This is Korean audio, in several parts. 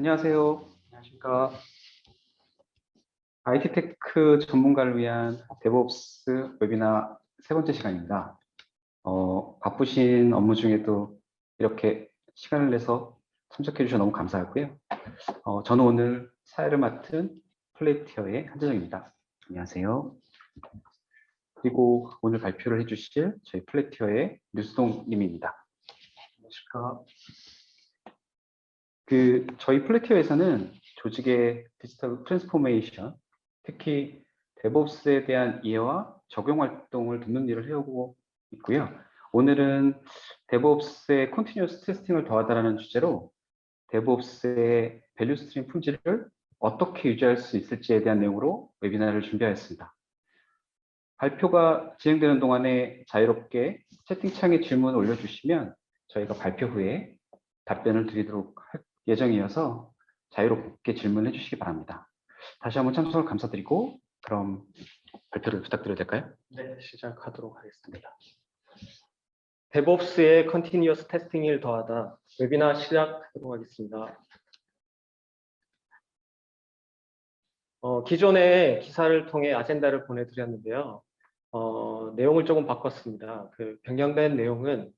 안녕하세요. 안녕하십니까. IT 테크 전문가를 위한 데브옵스 웨비나 세 번째 시간입니다. 바쁘신 업무 중에도 이렇게 시간을 내서 참석해 주셔서 너무 감사하고요. 저는 오늘 사회를 맡은 플레이티어의 한재정입니다. 안녕하세요. 그리고 오늘 발표를 해주실 저희 플레이티어의 류수동 님입니다. 안녕하십니까. 저희 플래티어에서는 조직의 디지털 트랜스포메이션, 특히 데브옵스에 대한 이해와 적용 활동을 돕는 일을 해오고 있고요. 오늘은 데브옵스의 컨티뉴어스 테스팅을 더하다라는 주제로 데브옵스의 밸류 스트림 품질을 어떻게 유지할 수 있을지에 대한 내용으로 웨비나를 준비하였습니다. 발표가 진행되는 동안에 자유롭게 채팅창에 질문을 올려주시면 저희가 발표 후에 답변을 드리도록 할 예정이어서 자유롭게 질문해 주시기 바랍니다. 다시 한번 참석을 감사드리고 그럼 발표를 부탁드려도 될까요? 네, 시작하도록 하겠습니다. 데브옵스의 컨티뉴어스 테스팅을 더하다 웨비나 시작하도록 하겠습니다. 기존의 기사를 통해 아젠다를 보내드렸는데요. 내용을 조금 바꿨습니다. 변경된 내용은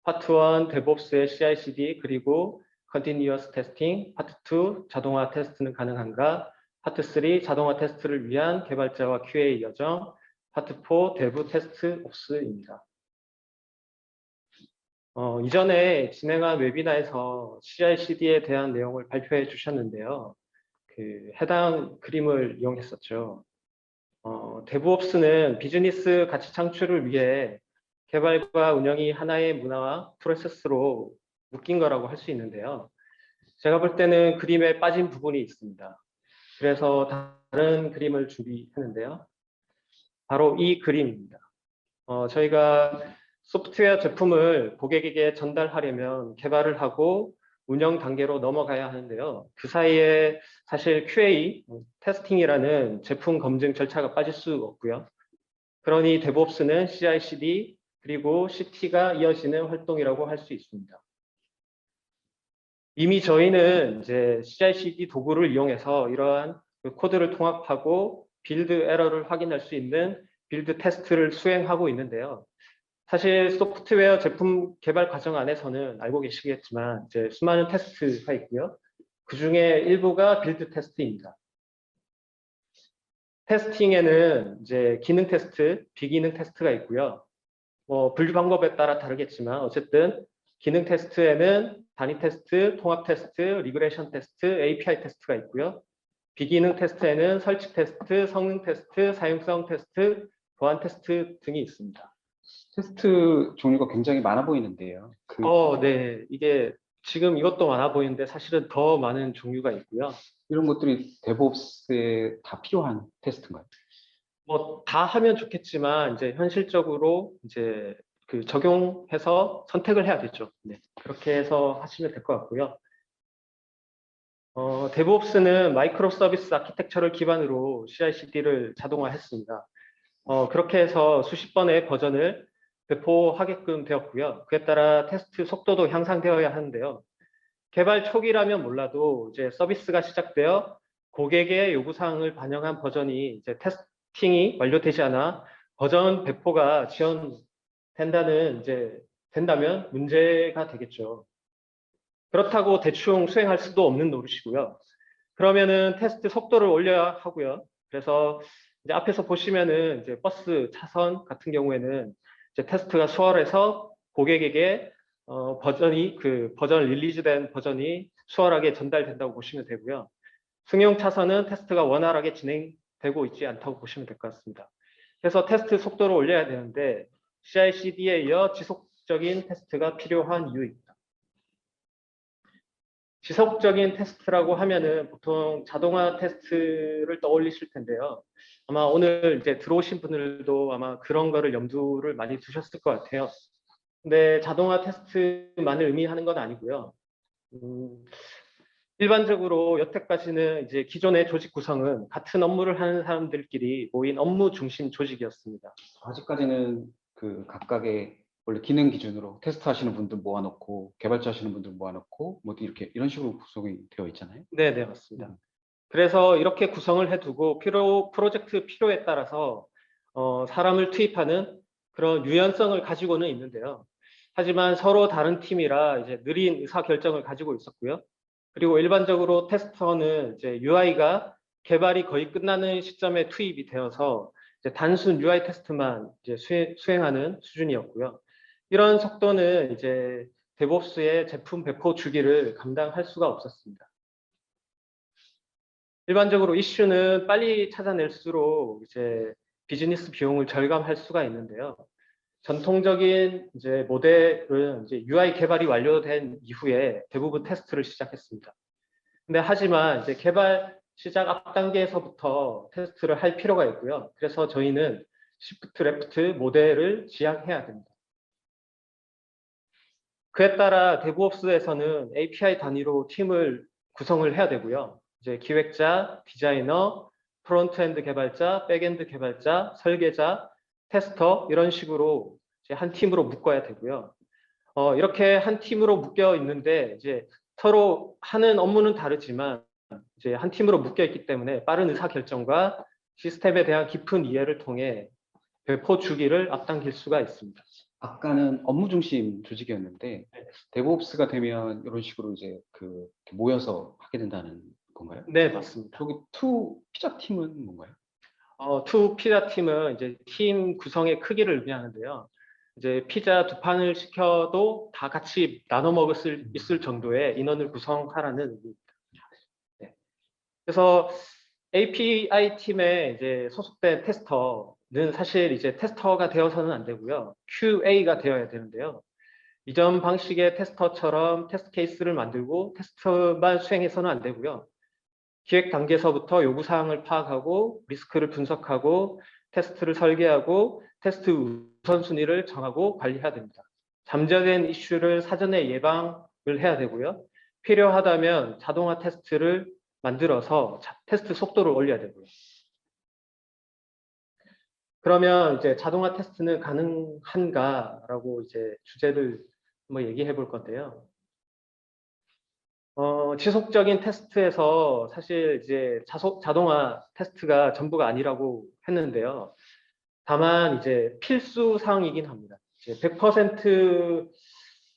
파트 1 데브옵스의 CI/CD 그리고 컨티뉴어스 테스팅, 파트 2 자동화 테스트는 가능한가, 파트 3 자동화 테스트를 위한 개발자와 QA 여정, 파트 4 데브 테스트 옵스입니다. 이전에 진행한 웨비나에서 CI/CD에 대한 내용을 발표해 주셨는데요. 해당 그림을 이용했었죠. 데브옵스는 비즈니스 가치 창출을 위해 개발과 운영이 하나의 문화와 프로세스로 묶인 거라고 할 수 있는데요. 제가 볼 때는 그림에 빠진 부분이 있습니다. 그래서 다른 그림을 준비했는데요. 바로 이 그림입니다. 저희가 소프트웨어 제품을 고객에게 전달하려면 개발을 하고 운영 단계로 넘어가야 하는데요. 그 사이에 사실 QA, 테스팅이라는 제품 검증 절차가 빠질 수 없고요. 그러니 데브옵스는 CI/CD 그리고 CT가 이어지는 활동이라고 할 수 있습니다. 이미 저희는 이제 CI/CD 도구를 이용해서 이러한 코드를 통합하고 빌드 에러를 확인할 수 있는 빌드 테스트를 수행하고 있는데요. 사실 소프트웨어 제품 개발 과정 안에서는 알고 계시겠지만 이제 수많은 테스트가 있고요. 그 중에 일부가 빌드 테스트입니다. 테스팅에는 이제 기능 테스트, 비기능 테스트가 있고요. 분류 방법에 따라 다르겠지만 어쨌든 기능 테스트에는 단위 테스트, 통합 테스트, 리그레션 테스트, API 테스트가 있고요. 비기능 테스트에는 설치 테스트, 성능 테스트, 사용성 테스트, 보안 테스트 등이 있습니다. 테스트 종류가 굉장히 많아 보이는데요. 네. 이게 지금 이것도 많아 보이는데 사실은 더 많은 종류가 있고요. 이런 것들이 데브옵스에 다 필요한 테스트인가요? 다 하면 좋겠지만 이제 현실적으로 이제 적용해서 선택을 해야겠죠. 네. 그렇게 해서 하시면 될 것 같고요. 데브옵스는 마이크로 서비스 아키텍처를 기반으로 CI/CD를 자동화했습니다. 그렇게 해서 수십 번의 버전을 배포하게끔 되었고요. 그에 따라 테스트 속도도 향상되어야 하는데요. 개발 초기라면 몰라도 이제 서비스가 시작되어 고객의 요구사항을 반영한 버전이 이제 테스팅이 완료되지 않아 버전 배포가 된다면 문제가 되겠죠. 그렇다고 대충 수행할 수도 없는 노릇이고요. 그러면은 테스트 속도를 올려야 하고요. 그래서 이제 앞에서 보시면은 이제 버스 차선 같은 경우에는 이제 테스트가 수월해서 고객에게 버전 릴리즈된 버전이 수월하게 전달된다고 보시면 되고요. 승용 차선은 테스트가 원활하게 진행되고 있지 않다고 보시면 될 것 같습니다. 그래서 테스트 속도를 올려야 되는데 CI/CD에 이어 지속적인 테스트가 필요한 이유입니다. 지속적인 테스트라고 하면은 보통 자동화 테스트를 떠올리실 텐데요. 아마 오늘 이제 들어오신 분들도 아마 그런 거를 염두를 많이 두셨을 것 같아요. 근데 자동화 테스트만을 의미하는 건 아니고요. 일반적으로 여태까지는 이제 기존의 조직 구성은 같은 업무를 하는 사람들끼리 모인 업무 중심 조직이었습니다. 아직까지는 각각의 원래 기능 기준으로 테스트 하시는 분들 모아놓고 개발자 하시는 분들 모아놓고 뭐 이렇게 이런 식으로 구성이 되어 있잖아요. 네, 네, 맞습니다. 그래서 이렇게 구성을 해두고 프로젝트 필요에 따라서 사람을 투입하는 그런 유연성을 가지고는 있는데요. 하지만 서로 다른 팀이라 이제 느린 의사 결정을 가지고 있었고요. 그리고 일반적으로 테스터는 이제 UI가 개발이 거의 끝나는 시점에 투입이 되어서 이제 단순 UI 테스트만 이제 수행하는 수준이었고요. 이런 속도는 이제 데브옵스의 제품 배포 주기를 감당할 수가 없었습니다. 일반적으로 이슈는 빨리 찾아낼수록 이제 비즈니스 비용을 절감할 수가 있는데요. 전통적인 이제 모델은 이제 UI 개발이 완료된 이후에 대부분 테스트를 시작했습니다. 근데 하지만 이제 개발 시작 앞 단계에서부터 테스트를 할 필요가 있고요. 그래서 저희는 시프트 레프트 모델을 지향해야 됩니다. 그에 따라 데브옵스에서는 API 단위로 팀을 구성을 해야 되고요. 이제 기획자, 디자이너, 프론트엔드 개발자, 백엔드 개발자, 설계자, 테스터 이런 식으로 이제 한 팀으로 묶어야 되고요. 이렇게 한 팀으로 묶여 있는데 이제 서로 하는 업무는 다르지만 이제 한 팀으로 묶여 있기 때문에 빠른 의사 결정과 시스템에 대한 깊은 이해를 통해 배포 주기를 앞당길 수가 있습니다. 아까는 업무 중심 조직이었는데 네. 데브옵스가 되면 이런 식으로 이제 이렇게 모여서 하게 된다는 건가요? 네, 맞습니다. 저기 투 피자 팀은 뭔가요? 투 피자 팀은 이제 팀 구성의 크기를 의미하는데요. 이제 피자 2판을 시켜도 다 같이 나눠 먹을 수 있을 정도의 인원을 구성하라는 의미입니다. 네. 그래서 API 팀에 이제 소속된 테스터는 사실 이제 테스터가 되어서는 안 되고요. QA가 되어야 되는데요. 이전 방식의 테스터처럼 테스트 케이스를 만들고 테스트만 수행해서는 안 되고요. 기획 단계에서부터 요구사항을 파악하고 리스크를 분석하고 테스트를 설계하고 테스트 우선순위를 정하고 관리해야 됩니다. 잠재된 이슈를 사전에 예방을 해야 되고요. 필요하다면 자동화 테스트를 만들어서 테스트 속도를 올려야 되고요. 그러면 이제 자동화 테스트는 가능한가라고 이제 주제를 한번 얘기해 볼 건데요. 지속적인 테스트에서 사실 이제 자동화 테스트가 전부가 아니라고 했는데요. 다만 이제 필수 사항이긴 합니다. 이제 100%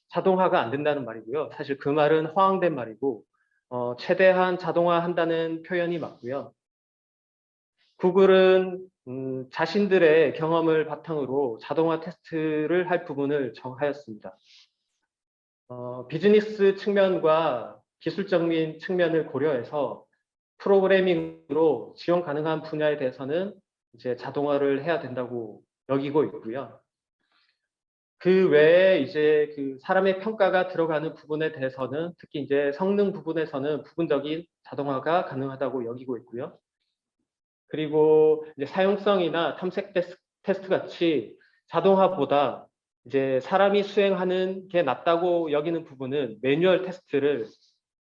자동화가 안 된다는 말이고요. 사실 그 말은 허황된 말이고, 최대한 자동화한다는 표현이 맞고요. 구글은 자신들의 경험을 바탕으로 자동화 테스트를 할 부분을 정하였습니다. 비즈니스 측면과 기술적인 측면을 고려해서 프로그래밍으로 지원 가능한 분야에 대해서는 이제 자동화를 해야 된다고 여기고 있고요. 그 외에 이제 그 사람의 평가가 들어가는 부분에 대해서는 특히 이제 성능 부분에서는 부분적인 자동화가 가능하다고 여기고 있고요. 그리고 이제 사용성이나 탐색 테스트 같이 자동화보다 이제 사람이 수행하는 게 낫다고 여기는 부분은 매뉴얼 테스트를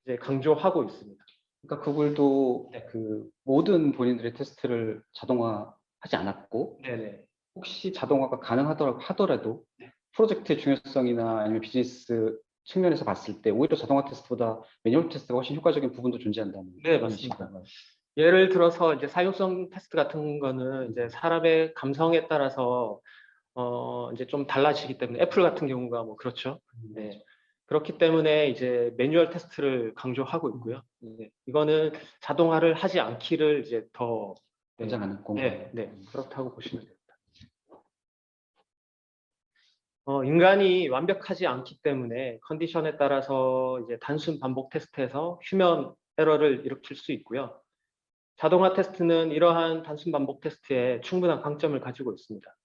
이제 강조하고 있습니다. 그러니까 구글도 네. 그 모든 본인들의 테스트를 자동화하지 않았고 네네. 혹시 자동화가 가능하더라고 하더라도 네. 프로젝트의 중요성이나 아니면 비즈니스 측면에서 봤을 때 오히려 자동화 테스트보다 매뉴얼 테스트가 훨씬 효과적인 부분도 존재한다는 네, 맞습니다. 건가요? 예를 들어서 이제 사용성 테스트 같은 거는 이제 사람의 감성에 따라서 이제 좀 달라지기 때문에 애플 같은 경우가 뭐 그렇죠. 네. 그렇기 때문에 이제 매뉴얼 테스트를 강조하고 있고요. 네. 이거는 자동화를 하지 않기를 이제 더 권장하는 공간. 네, 그렇다고 보시면 됩니다. 인간이 완벽하지 않기 때문에 컨디션에 따라서 이제 단순 반복 테스트에서 휴면 에러를 일으킬 수 있고요. 자동화 테스트는 이러한 단순 반복 테스트에 충분한 강점을 가지고 있습니다.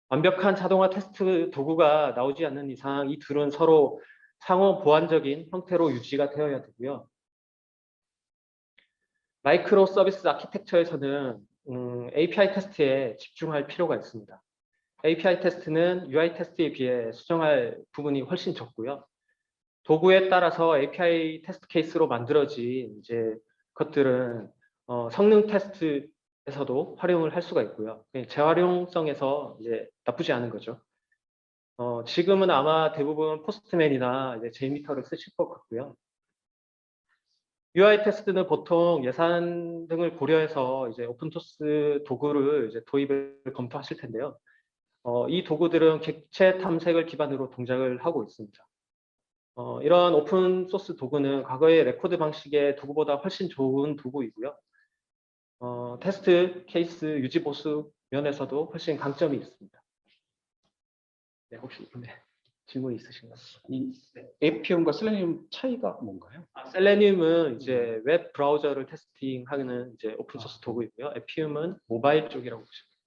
완벽한 자동화 테스트 도구가 나오지 않는 이상 이 둘은 서로 상호 보완적인 형태로 유지가 되어야 되고요. 마이크로 서비스 아키텍처에서는 API 테스트에 집중할 필요가 있습니다. API 테스트는 UI 테스트에 비해 수정할 부분이 훨씬 적고요. 도구에 따라서 API 테스트 케이스로 만들어진 이제 것들은 성능 테스트에서도 활용을 할 수가 있고요. 재활용성에서 이제 나쁘지 않은 거죠. 지금은 아마 대부분 포스트맨이나 이제 JMeter를 쓰실 것 같고요. UI 테스트는 보통 예산 등을 고려해서 이제 오픈소스 도구를 이제 도입을 검토하실 텐데요. 이 도구들은 객체 탐색을 기반으로 동작을 하고 있습니다. 이러한 오픈소스 도구는 과거의 레코드 방식의 도구보다 훨씬 좋은 도구이고요. 테스트 케이스 유지 보수 면에서도 훨씬 강점이 있습니다. 네, 혹시 질문 있으신가요? 이 에피움과 셀레니움 차이가 뭔가요? 셀레늄은 이제 웹 브라우저를 테스팅하는 이제 오픈소스 도구이고요. 에피움은 모바일 쪽이라고 보시면 됩니다.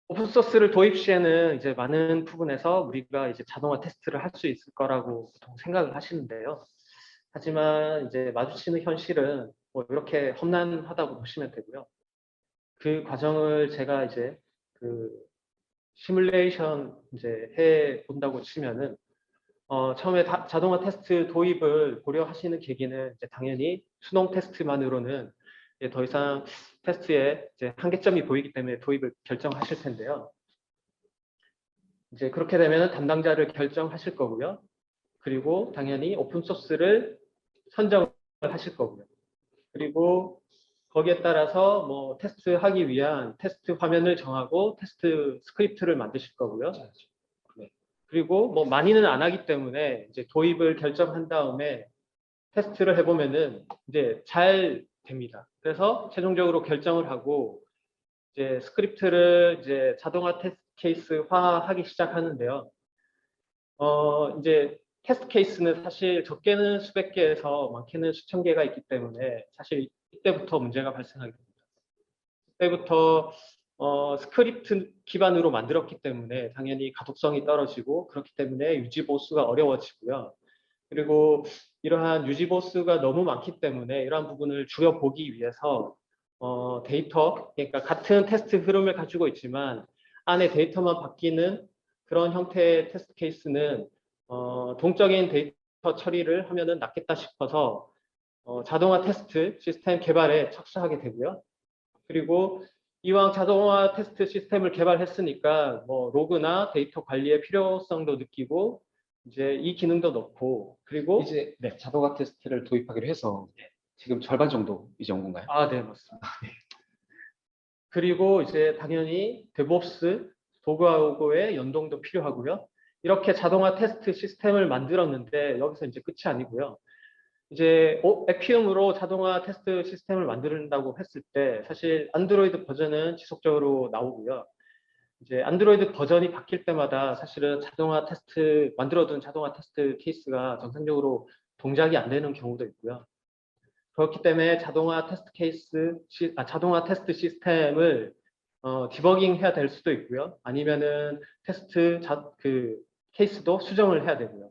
오픈소스를 도입 시에는 이제 많은 부분에서 우리가 이제 자동화 테스트를 할 수 있을 거라고 보통 생각을 하시는데요. 하지만 이제 마주치는 현실은 뭐 이렇게 험난하다고 보시면 되고요. 그 과정을 제가 이제 그 시뮬레이션 이제 해 본다고 치면은 처음에 자동화 테스트 도입을 고려하시는 계기는 이제 당연히 수동 테스트만으로는 이제 더 이상 테스트에 이제 한계점이 보이기 때문에 도입을 결정하실 텐데요. 이제 그렇게 되면 담당자를 결정하실 거고요. 그리고 당연히 오픈 소스를 선정을 하실 거고요. 그리고 거기에 따라서 뭐 테스트하기 위한 테스트 화면을 정하고 테스트 스크립트를 만드실 거고요. 네. 그리고 뭐 많이는 안 하기 때문에 이제 도입을 결정한 다음에 테스트를 해보면은 이제 잘 됩니다. 그래서 최종적으로 결정을 하고 이제 스크립트를 이제 자동화 테스트 케이스화하기 시작하는데요. 이제 테스트 케이스는 사실 적게는 수백 개에서 많게는 수천 개가 있기 때문에 사실 이때부터 문제가 발생하게 됩니다. 그때부터 스크립트 기반으로 만들었기 때문에 당연히 가독성이 떨어지고 그렇기 때문에 유지 보수가 어려워지고요. 그리고 이러한 유지 보수가 너무 많기 때문에 이러한 부분을 줄여보기 위해서 데이터, 그러니까 같은 테스트 흐름을 가지고 있지만 안에 데이터만 바뀌는 그런 형태의 테스트 케이스는 동적인 데이터 처리를 하면은 낫겠다 싶어서 자동화 테스트 시스템 개발에 착수하게 되고요. 그리고 이왕 자동화 테스트 시스템을 개발했으니까 뭐 로그나 데이터 관리의 필요성도 느끼고 이제 이 기능도 넣고 그리고 이제 네. 자동화 테스트를 도입하기로 해서 지금 절반 정도 이제 온 건가요? 네, 맞습니다. 그리고 이제 당연히 데브옵스 도구하고의 연동도 필요하고요. 이렇게 자동화 테스트 시스템을 만들었는데 여기서 이제 끝이 아니고요. 이제 에피움으로 자동화 테스트 시스템을 만든다고 했을 때 사실 안드로이드 버전은 지속적으로 나오고요. 이제 안드로이드 버전이 바뀔 때마다 사실은 자동화 테스트 만들어둔 자동화 테스트 케이스가 정상적으로 동작이 안 되는 경우도 있고요. 그렇기 때문에 자동화 테스트 시스템을 디버깅 해야 될 수도 있고요. 아니면은 그 케이스도 수정을 해야 되고요.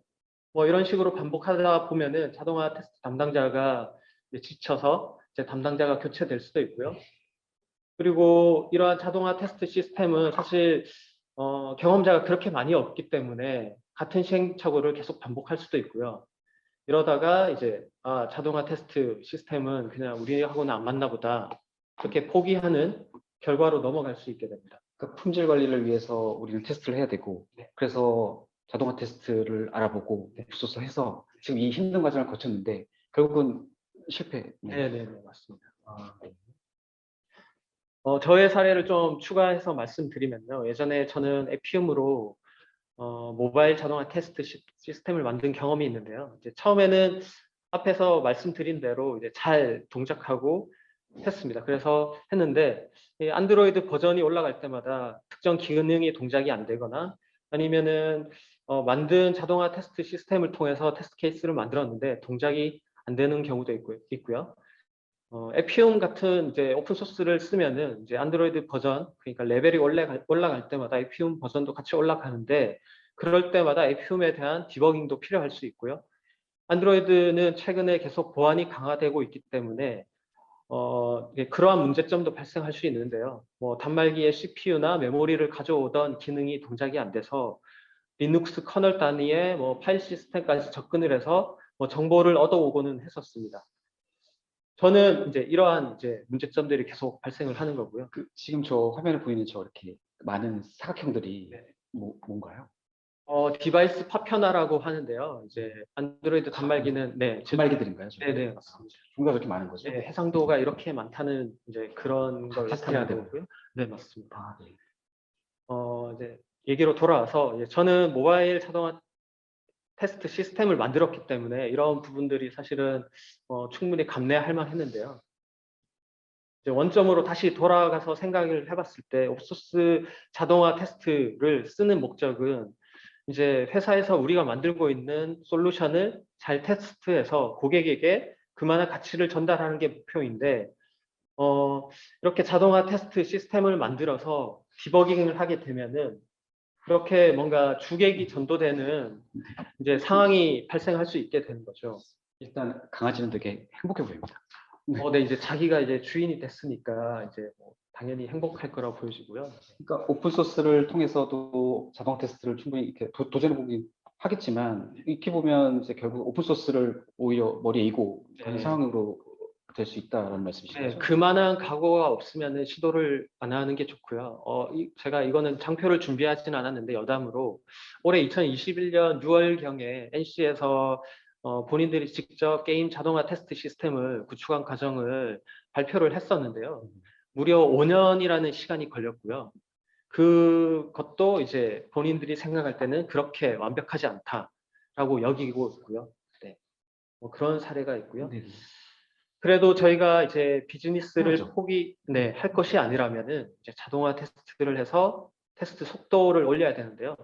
뭐 이런 식으로 반복하다 보면은 자동화 테스트 담당자가 이제 지쳐서 이제 담당자가 교체될 수도 있고요. 그리고 이러한 자동화 테스트 시스템은 사실 경험자가 그렇게 많이 없기 때문에 같은 시행착오를 계속 반복할 수도 있고요. 이러다가 이제 자동화 테스트 시스템은 그냥 우리하고는 안 맞나 보다 그렇게 포기하는 결과로 넘어갈 수 있게 됩니다. 그러니까 품질 관리를 위해서 우리는 테스트를 해야 되고 그래서 자동화 테스트를 알아보고 옵소스 해서 지금 이 힘든 과정을 거쳤는데 결국은 실패. 네, 맞습니다. 저의 사례를 좀 추가해서 말씀드리면요. 예전에 저는 에피움으로 모바일 자동화 테스트 시스템을 만든 경험이 있는데요. 이제 처음에는 앞에서 말씀드린 대로 이제 잘 동작하고 했습니다. 그래서 했는데 이 안드로이드 버전이 올라갈 때마다 특정 기능이 동작이 안 되거나 아니면은 만든 자동화 테스트 시스템을 통해서 테스트 케이스를 만들었는데 동작이 안 되는 경우도 있고요. 에피움 같은 이제 오픈 소스를 쓰면은 이제 안드로이드 버전, 그러니까 레벨이 올라갈 때마다 에피움 버전도 같이 올라가는데 그럴 때마다 에피움에 대한 디버깅도 필요할 수 있고요. 안드로이드는 최근에 계속 보안이 강화되고 있기 때문에 그러한 문제점도 발생할 수 있는데요. 뭐 단말기의 CPU나 메모리를 가져오던 기능이 동작이 안 돼서 리눅스 커널 단위의 뭐 파일 시스템까지 접근을 해서 뭐 정보를 얻어오고는 했었습니다. 저는 이제 이러한 이제 문제점들이 계속 발생을 하는 거고요. 지금 저 화면에 보이는 저 이렇게 많은 사각형들이 네. 뭔가요? 디바이스 파편화라고 하는데요. 이제 안드로이드 단말기는 단말기들인가요? 네네 맞습니다. 종류가 그렇게 많은 거죠? 네, 해상도가 이렇게 많다는 이제 그런 걸 비슷한 뜻하는 거고요. 거고요. 네, 맞습니다. 아, 네. 이제 얘기로 돌아와서 저는 모바일 자동화 테스트 시스템을 만들었기 때문에 이런 부분들이 사실은 충분히 감내할 만했는데요. 이제 원점으로 다시 돌아가서 생각을 해봤을 때 옵소스 자동화 테스트를 쓰는 목적은 이제 회사에서 우리가 만들고 있는 솔루션을 잘 테스트해서 고객에게 그만한 가치를 전달하는 게 목표인데 이렇게 자동화 테스트 시스템을 만들어서 디버깅을 하게 되면은 그렇게 뭔가 주객이 전도되는 이제 상황이 발생할 수 있게 되는 거죠. 일단 강아지는 되게 행복해 보입니다. 네, 이제 자기가 이제 주인이 됐으니까 이제 당연히 행복할 거라고 보여지고요. 그러니까 오픈 소스를 통해서도 자동 테스트를 충분히 이렇게 도전해 보긴 하겠지만 이렇게 보면 이제 결국 오픈 소스를 오히려 머리에 이고 가는 네. 상황으로 될 수 있다라는 말씀이신 네, 거죠? 그만한 각오가 없으면 시도를 안 하는 게 좋고요. 제가 이거는 장표를 준비하진 않았는데 여담으로 올해 2021년 6월경에 NC에서 본인들이 직접 게임 자동화 테스트 시스템을 구축한 과정을 발표를 했었는데요. 무려 5년이라는 시간이 걸렸고요. 그것도 이제 본인들이 생각할 때는 그렇게 완벽하지 않다라고 여기고 있고요. 네, 그런 사례가 있고요. 네. 그래도 저희가 이제 비즈니스를 그렇죠. 할 것이 아니라면은 이제 자동화 테스트를 해서 테스트 속도를 올려야 되는데요.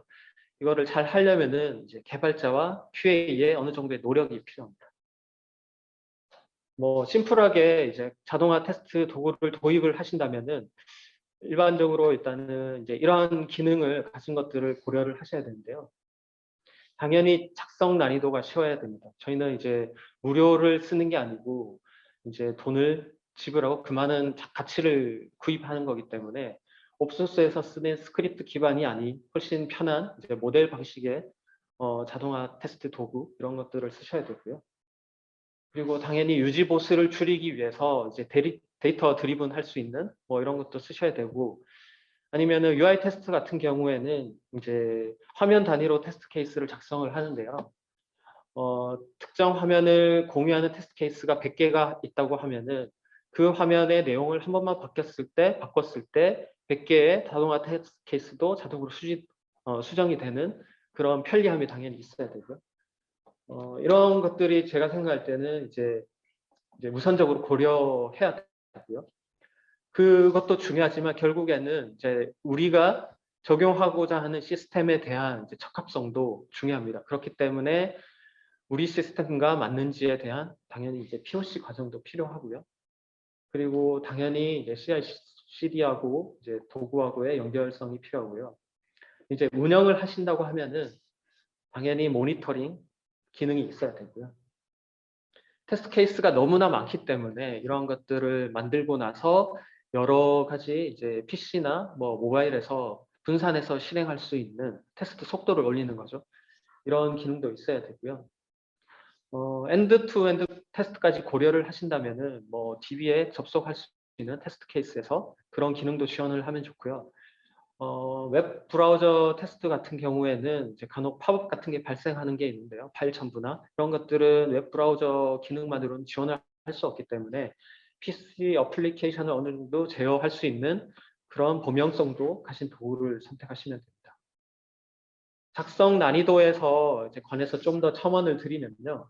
이거를 잘 하려면은 이제 개발자와 QA에 어느 정도의 노력이 필요합니다. 심플하게 이제 자동화 테스트 도구를 도입을 하신다면은 일반적으로 일단은 이제 이러한 기능을 가진 것들을 고려를 하셔야 되는데요. 당연히 작성 난이도가 쉬워야 됩니다. 저희는 이제 무료를 쓰는 게 아니고 이제 돈을 지불하고 그 많은 가치를 구입하는 거기 때문에 옵소스에서 쓰는 스크립트 기반이 아닌 훨씬 편한 이제 모델 방식의 자동화 테스트 도구 이런 것들을 쓰셔야 되고요. 그리고 당연히 유지 보수를 줄이기 위해서 이제 데이터 드리븐 할 수 있는 이런 것도 쓰셔야 되고 아니면은 UI 테스트 같은 경우에는 이제 화면 단위로 테스트 케이스를 작성을 하는데요. 특정 화면을 공유하는 테스트 케이스가 100개가 있다고 하면은 그 화면의 내용을 한 번만 바꿨을 때 100개의 자동화 테스트 케이스도 자동으로 수정이 되는 그런 편리함이 당연히 있어야 되고요. 이런 것들이 제가 생각할 때는 이제 우선적으로 고려해야 되고요. 그것도 중요하지만 결국에는 이제 우리가 적용하고자 하는 시스템에 대한 이제 적합성도 중요합니다. 그렇기 때문에 우리 시스템과 맞는지에 대한 당연히 이제 POC 과정도 필요하고요. 그리고 당연히 이제 CI/CD하고 이제 도구하고의 연결성이 필요하고요. 이제 운영을 하신다고 하면은 당연히 모니터링 기능이 있어야 되고요. 테스트 케이스가 너무나 많기 때문에 이런 것들을 만들고 나서 여러 가지 이제 PC나 모바일에서 분산해서 실행할 수 있는 테스트 속도를 올리는 거죠. 이런 기능도 있어야 되고요. 엔드 투 엔드 테스트까지 고려를 하신다면은 DB에 접속할 수 있는 테스트 케이스에서 그런 기능도 지원을 하면 좋고요. 웹 브라우저 테스트 같은 경우에는 이제 간혹 팝업 같은 게 발생하는 게 있는데요. 파일 첨부나 이런 것들은 웹 브라우저 기능만으로는 지원을 할 수 없기 때문에 PC 어플리케이션을 어느 정도 제어할 수 있는 그런 범용성도 가진 도구를 선택하시면 됩니다. 작성 난이도에서 이제 관해서 좀 더 첨언을 드리면요.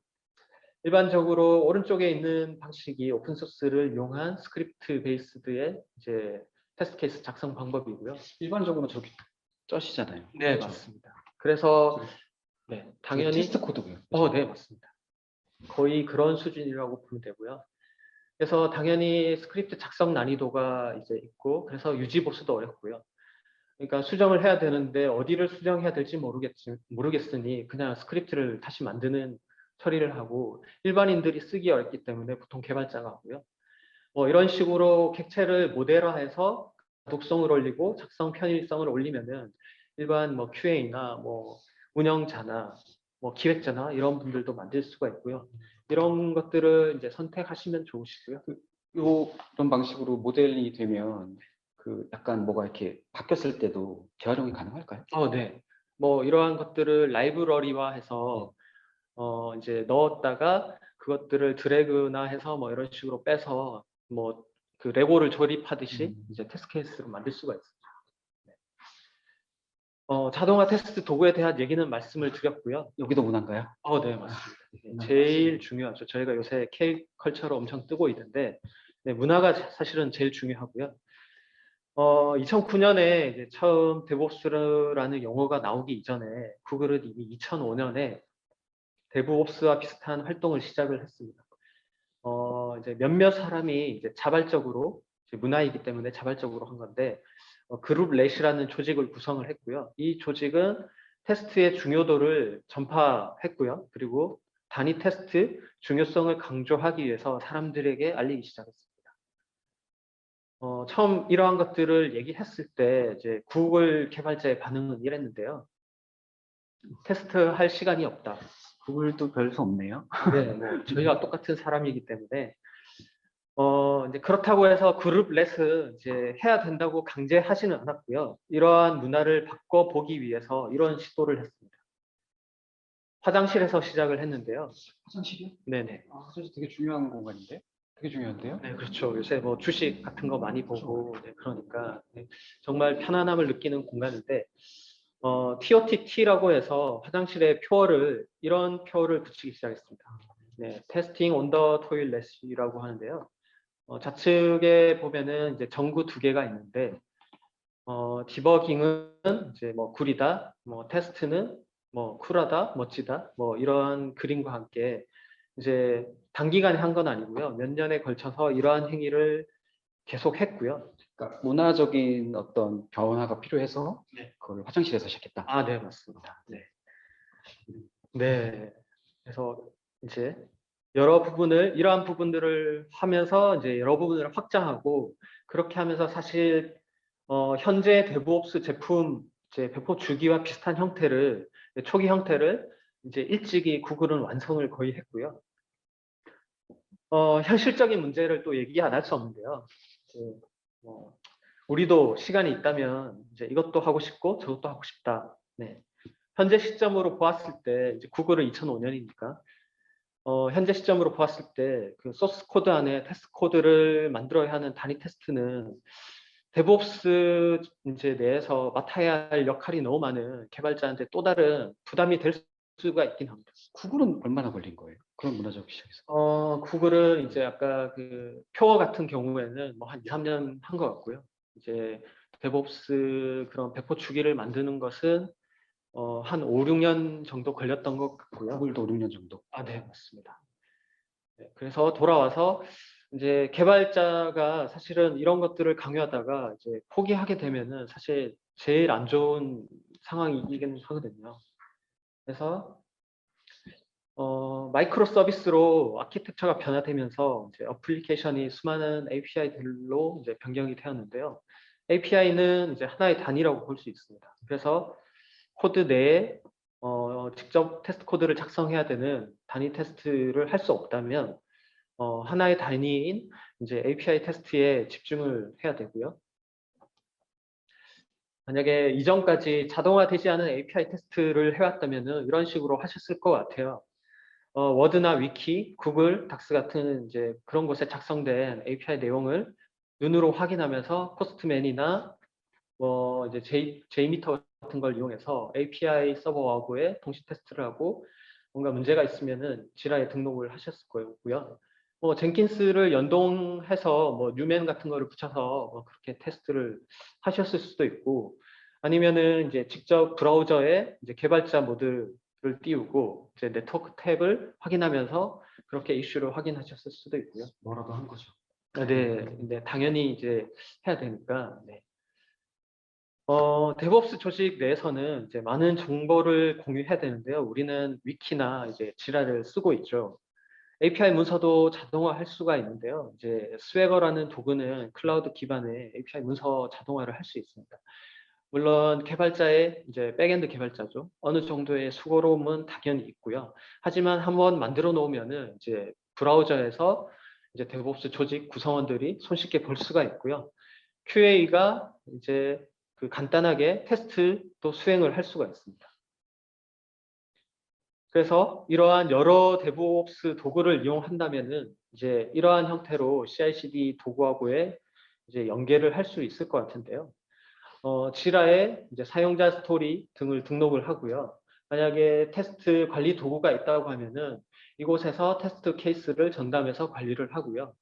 일반적으로 오른쪽에 있는 방식이 오픈소스를 이용한 스크립트 베이스드의 이제 테스트 케이스 작성 방법이고요. 일반적으로 저기 쩌시잖아요. 네, 그렇죠? 맞습니다. 그래서 네, 당연히 테스트 코드고요. 네, 맞습니다. 거의 그런 수준이라고 보면 되고요. 그래서 당연히 스크립트 작성 난이도가 이제 있고 그래서 유지 보수도 어렵고요. 그러니까 수정을 해야 되는데 어디를 수정해야 될지 모르겠으니 그냥 스크립트를 다시 만드는 처리를 하고 일반인들이 쓰기 어렵기 때문에 보통 개발자가 하고요. 이런 식으로 객체를 모델화해서 독성을 올리고 작성 편의성을 올리면은 일반 QA나 운영자나 기획자나 이런 분들도 만들 수가 있고요. 이런 것들을 이제 선택하시면 좋으시고요. 이런 방식으로 모델이 되면 그 약간 뭐가 이렇게 바뀌었을 때도 재활용이 가능할까요? 네. 뭐 이러한 것들을 라이브러리화해서 이제 넣었다가 그것들을 드래그나 해서 뭐 이런 식으로 빼서 뭐 그 레고를 조립하듯이 이제 테스트 케이스를 만들 수가 있습니다. 네. 자동화 테스트 도구에 대한 얘기는 말씀을 드렸고요. 여기도 문화인가요? 네, 맞습니다. 제일 중요하죠. 저희가 요새 K 컬처로 엄청 뜨고 있는데, 네, 문화가 사실은 제일 중요하고요. 2009년에 이제 처음 데브옵스라는 용어가 나오기 이전에 구글은 이미 2005년에 데브옵스와 비슷한 활동을 시작을 했습니다. 이제 몇몇 사람이 이제 자발적으로 이제 문화이기 때문에 자발적으로 한 건데 그룹 렛이라는 조직을 구성을 했고요. 이 조직은 테스트의 중요도를 전파했고요. 그리고 단위 테스트 중요성을 강조하기 위해서 사람들에게 알리기 시작했습니다. 처음 이러한 것들을 얘기했을 때 이제 구글 개발자의 반응은 이랬는데요. 테스트할 시간이 없다. 구글도 별 수 없네요. 네, 뭐 저희와 똑같은 사람이기 때문에 이제 그렇다고 해서 그룹 렛을 이제 해야 된다고 강제하지는 않았고요. 이러한 문화를 바꿔보기 위해서 이런 시도를 했습니다. 화장실에서 시작을 했는데요. 화장실이요? 네네. 화장실 되게 중요한 공간인데? 되게 중요한데요? 네, 그렇죠. 요새 뭐 주식 같은 거 많이 보고, 네, 그러니까 네, 정말 편안함을 느끼는 공간인데, TOTT라고 해서 화장실에 이런 표어를 붙이기 시작했습니다. 네, Testing on the Toilet이라고 하는데요. 좌측에 보면은 이제 전구 두 개가 있는데, 디버깅은 이제 뭐 구리다, 뭐 테스트는 뭐 쿨하다, 멋지다, 뭐 이런 그림과 함께 이제 단기간에 한 건 아니고요. 몇 년에 걸쳐서 이러한 행위를 계속했고요. 그러니까 문화적인 어떤 변화가 필요해서 네. 그걸 화장실에서 시작했다. 네, 맞습니다. 네. 네. 그래서 이제 이러한 부분들을 하면서 이제 여러 부분을 확장하고 그렇게 하면서 사실 현재 데브옵스 제품 이제 배포 주기와 비슷한 형태를 초기 형태를 이제 일찍이 구글은 완성을 거의 했고요. 현실적인 문제를 또 얘기 안 할 수 없는데요. 우리도 시간이 있다면 이제 이것도 하고 싶고 저것도 하고 싶다. 네. 현재 시점으로 보았을 때 이제 구글은 2005년이니까 현재 시점으로 보았을 때 그 소스 코드 안에 테스트 코드를 만들어야 하는 단위 테스트는 데브옵스 이제 내에서 맡아야 할 역할이 너무 많은 개발자한테 또 다른 부담이 될 수가 있긴 합니다. 구글은 얼마나 걸린 거예요? 그런 문화적 시작에서. 구글은 이제 아까 그 표어 같은 경우에는 뭐 한 2, 3년 한 것 같고요. 이제 데브옵스 그런 배포 주기를 만드는 것은 한 5, 6년 정도 걸렸던 것 같고요. 구글도 5, 6년 정도. 네, 맞습니다. 네, 그래서 돌아와서 이제 개발자가 사실은 이런 것들을 강요하다가 이제 포기하게 되면은 사실 제일 안 좋은 상황이긴 하거든요. 그래서 마이크로 서비스로 아키텍처가 변화되면서 이제 어플리케이션이 수많은 API들로 이제 변경이 되었는데요. API는 이제 하나의 단위라고 볼 수 있습니다. 그래서 코드 내에 직접 테스트 코드를 작성해야 되는 단위 테스트를 할 수 없다면 하나의 단위인 이제 API 테스트에 집중을 해야 되고요. 만약에 이전까지 자동화되지 않은 API 테스트를 해왔다면은 이런 식으로 하셨을 것 같아요. 워드나 위키, 구글, 닥스 같은 이제 그런 곳에 작성된 API 내용을 눈으로 확인하면서 포스트맨이나 뭐 이제 JMeter 같은 걸 이용해서 API 서버하고의 동시 테스트를 하고 뭔가 문제가 있으면은 지라에 등록을 하셨을 거고요. 뭐 젠킨스를 연동해서 뭐 뉴맨 같은 거를 붙여서 뭐 그렇게 테스트를 하셨을 수도 있고 아니면은 이제 직접 브라우저에 이제 개발자 모드를 띄우고 이제 네트워크 탭을 확인하면서 그렇게 이슈를 확인하셨을 수도 있고요. 뭐라도 한 거죠. 네, 당연히 이제 해야 되니까. 네. 데브옵스 조직 내에서는 이제 많은 정보를 공유해야 되는데요. 우리는 위키나 이제 지라를 쓰고 있죠. API 문서도 자동화할 수가 있는데요. 이제 스웨거라는 도구는 클라우드 기반의 API 문서 자동화를 할 수 있습니다. 물론 개발자의 이제 백엔드 개발자죠. 어느 정도의 수고로움은 당연히 있고요. 하지만 한번 만들어 놓으면은 이제 브라우저에서 이제 데브옵스 조직 구성원들이 손쉽게 볼 수가 있고요. QA가 이제 그 간단하게 테스트도 수행을 할 수가 있습니다. 그래서 이러한 여러 데브옵스 도구를 이용한다면은 이제 이러한 형태로 CI/CD 도구하고의 이제 연계를 할 수 있을 것 같은데요. 지라에 이제 사용자 스토리 등을 등록을 하고요. 만약에 테스트 관리 도구가 있다고 하면은 이곳에서 테스트 케이스를 전담해서 관리를 하고요.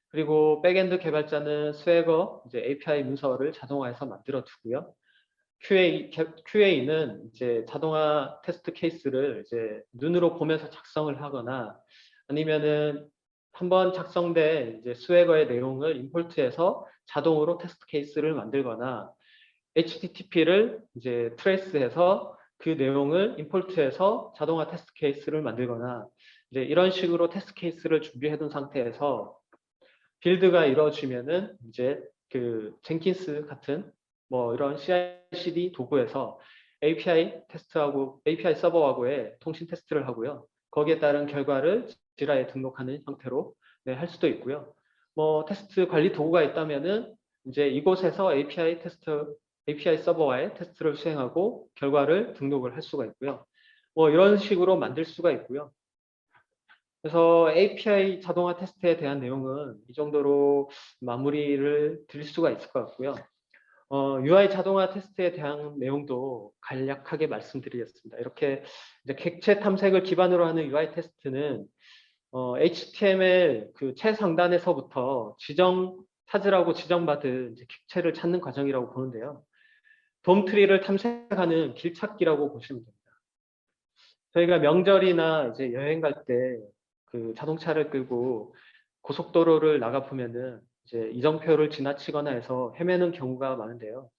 그리고 백엔드 개발자는 스웨거 이제 API 문서를 자동화해서 만들어 두고요. QA는 이제 자동화 테스트 케이스를 이제 눈으로 보면서 작성을 하거나 아니면은 한번 작성된 이제 스웨거의 내용을 임포트해서 자동으로 테스트 케이스를 만들거나 HTTP를 이제 트레이스해서 그 내용을 임포트해서 자동화 테스트 케이스를 만들거나 이제 이런 식으로 테스트 케이스를 준비해 둔 상태에서 빌드가 이루어지면은 이제 그 젠킨스 같은 뭐 이런 CI/CD 도구에서 API 테스트하고 API 서버하고의 통신 테스트를 하고요. 거기에 따른 결과를 지라에 등록하는 형태로 할 수도 있고요. 뭐 테스트 관리 도구가 있다면은 이제 이곳에서 API 서버와의 테스트를 수행하고 결과를 등록을 할 수가 있고요. 뭐 이런 식으로 만들 수가 있고요. 그래서 API 자동화 테스트에 대한 내용은 이 정도로 마무리를 드릴 수가 있을 것 같고요. UI 자동화 테스트에 대한 내용도 간략하게 말씀드리겠습니다. 이렇게 이제 객체 탐색을 기반으로 하는 UI 테스트는 HTML 그 최상단에서부터 찾으라고 지정받은 이제 객체를 찾는 과정이라고 보는데요. 돔트리를 탐색하는 길찾기라고 보시면 됩니다. 저희가 명절이나 이제 여행 갈 때 그 자동차를 끌고 고속도로를 나가 보면은 이제 이정표를 지나치거나 해서 헤매는 경우가 많은데요.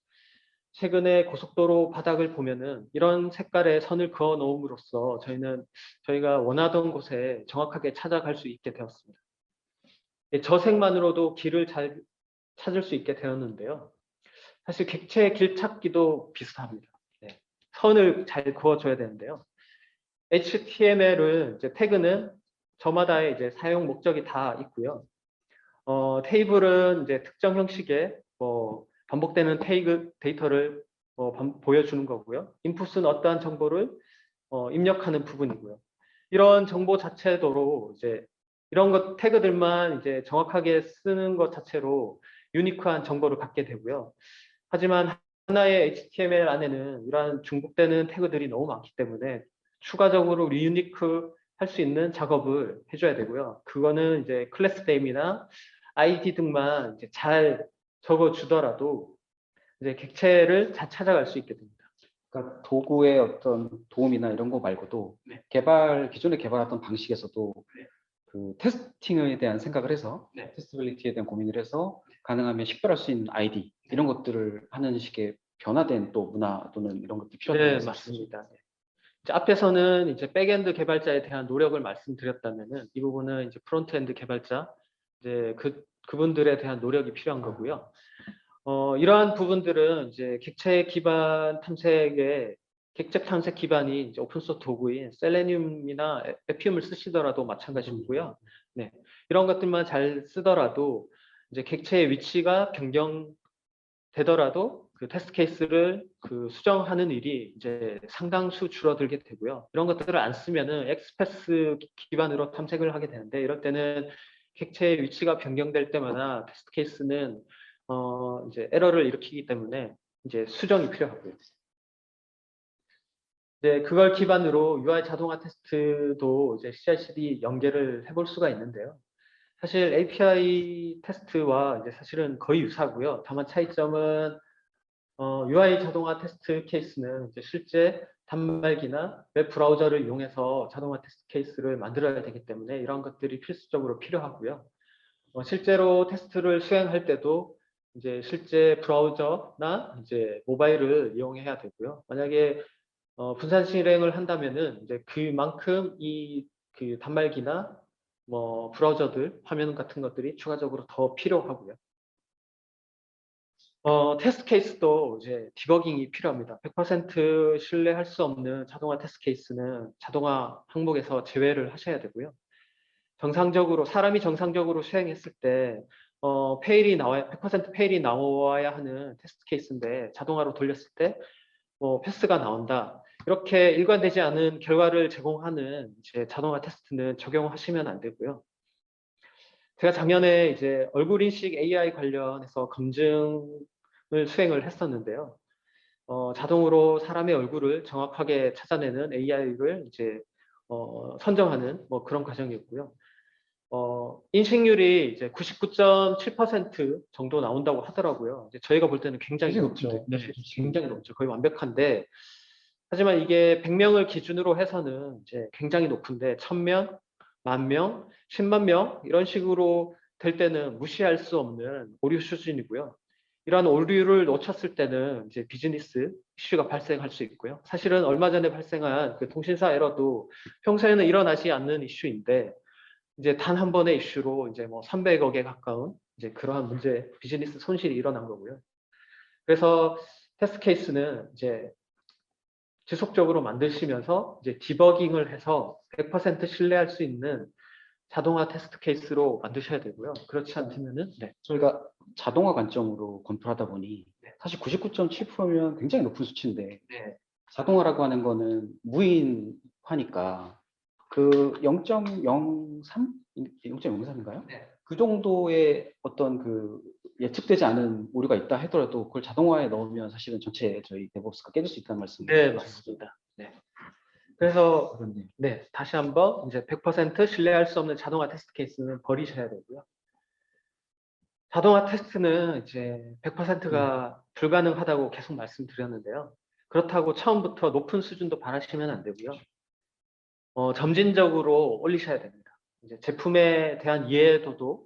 최근에 고속도로 바닥을 보면은 이런 색깔의 선을 그어 놓음으로써 저희가 원하던 곳에 정확하게 찾아갈 수 있게 되었습니다. 저 색만으로도 길을 잘 찾을 수 있게 되었는데요. 사실 객체 길 찾기도 비슷합니다. 네. 선을 잘 그어줘야 되는데요. HTML은 이제 태그는 저마다의 이제 사용 목적이 다 있고요. 테이블은 이제 특정 형식의 반복되는 태그 데이터를 보여주는 거고요. 인풋은 어떠한 정보를 입력하는 부분이고요. 이런 정보 자체도로 이제 이런 것 태그들만 이제 정확하게 쓰는 것 자체로 유니크한 정보를 갖게 되고요. 하지만 하나의 HTML 안에는 이러한 중복되는 태그들이 너무 많기 때문에 추가적으로 리유니크 할 수 있는 작업을 해줘야 되고요. 그거는 이제 클래스 네임이나 아이디 등만 이제 잘 적어주더라도 이제 객체를 잘 찾아갈 수 있게 됩니다. 그러니까 도구의 어떤 도움이나 이런 거 말고도 네. 기존에 개발했던 방식에서도 네. 그 테스팅에 대한 생각을 해서 네. 테스트빌리티에 대한 고민을 해서 가능하면 식별할 수 있는 아이디 이런 것들을 하는 식의 변화된 또 문화 또는 이런 것들이 필요하다고 네, 맞습니다. 이제 앞에서는 이제 백엔드 개발자에 대한 노력을 말씀드렸다면은 이 부분은 이제 프론트엔드 개발자 이제 그분들에 대한 노력이 필요한 거고요. 이러한 부분들은 이제 객체 탐색 기반이 이제 오픈소스 도구인 셀레늄이나 에피움을 쓰시더라도 마찬가지고요. 네, 이런 것들만 잘 쓰더라도 이제 객체의 위치가 변경되더라도 그 테스트 케이스를 그 수정하는 일이 이제 상당수 줄어들게 되고요. 이런 것들을 안 쓰면은 엑스패스 기반으로 탐색을 하게 되는데 이럴 때는 객체의 위치가 변경될 때마다 테스트 케이스는 이제 에러를 일으키기 때문에 이제 수정이 필요하고요. 이제 그걸 기반으로 UI 자동화 테스트도 이제 CI/CD 연계를 해볼 수가 있는데요. 사실 API 테스트와 이제 사실은 거의 유사하고요. 다만 차이점은 UI 자동화 테스트 케이스는 이제 실제 단말기나 웹 브라우저를 이용해서 자동화 테스트 케이스를 만들어야 되기 때문에 이런 것들이 필수적으로 필요하고요. 실제로 테스트를 수행할 때도 이제 실제 브라우저나 이제 모바일을 이용해야 되고요. 만약에 분산 실행을 한다면은 이제 그만큼 그 단말기나 뭐 브라우저들 화면 같은 것들이 추가적으로 더 필요하고요. 테스트 케이스도 이제 디버깅이 필요합니다. 100% 신뢰할 수 없는 자동화 테스트 케이스는 자동화 항목에서 제외를 하셔야 되고요. 사람이 정상적으로 수행했을 때 페일이 나와야 100% 페일이 나와야 하는 테스트 케이스인데 자동화로 돌렸을 때 패스가 나온다. 이렇게 일관되지 않은 결과를 제공하는 이제 자동화 테스트는 적용하시면 안 되고요. 제가 작년에 이제 얼굴 인식 AI 관련해서 검증을 수행을 했었는데요. 자동으로 사람의 얼굴을 정확하게 찾아내는 AI를 이제 선정하는 뭐 그런 과정이었고요. 인식률이 이제 99.7% 정도 나온다고 하더라고요. 이제 저희가 볼 때는 굉장히 굉장히 높죠. 높은데. 네, 굉장히 높죠. 거의 완벽한데, 하지만 이게 100명을 기준으로 해서는 이제 굉장히 높은데 1000명, 10,000명, 10만 명 이런 식으로 될 때는 무시할 수 없는 오류 수준이고요. 이러한 오류를 놓쳤을 때는 이제 비즈니스 이슈가 발생할 수 있고요. 사실은 얼마 전에 발생한 그 통신사 에러도 평소에는 일어나지 않는 이슈인데 이제 단 한 번의 이슈로 이제 뭐 300억에 가까운 이제 그러한 문제, 비즈니스 손실이 일어난 거고요. 그래서 테스트 케이스는 이제 지속적으로 만드시면서 이제 디버깅을 해서 100% 신뢰할 수 있는 자동화 테스트 케이스로 만드셔야 되고요. 그렇지 않다면은 네. 저희가 자동화 관점으로 검토를 하다 보니 사실 99.7%면 굉장히 높은 수치인데 네. 자동화라고 하는 거는 무인화니까 그 0.03? 0.03인가요? 네. 그 정도의 어떤 그 예측되지 않은 오류가 있다 하더라도 그걸 자동화에 넣으면 사실은 전체 저희 데브옵스가 깨질 수 있다는 말씀. 네, 맞습니다. 네. 그래서 그런데 네, 다시 한번 이제 100% 신뢰할 수 없는 자동화 테스트 케이스는 버리셔야 되고요. 자동화 테스트는 이제 100%가 불가능하다고 계속 말씀드렸는데요. 그렇다고 처음부터 높은 수준도 바라시면 안 되고요. 점진적으로 올리셔야 됩니다. 이제 제품에 대한 이해도도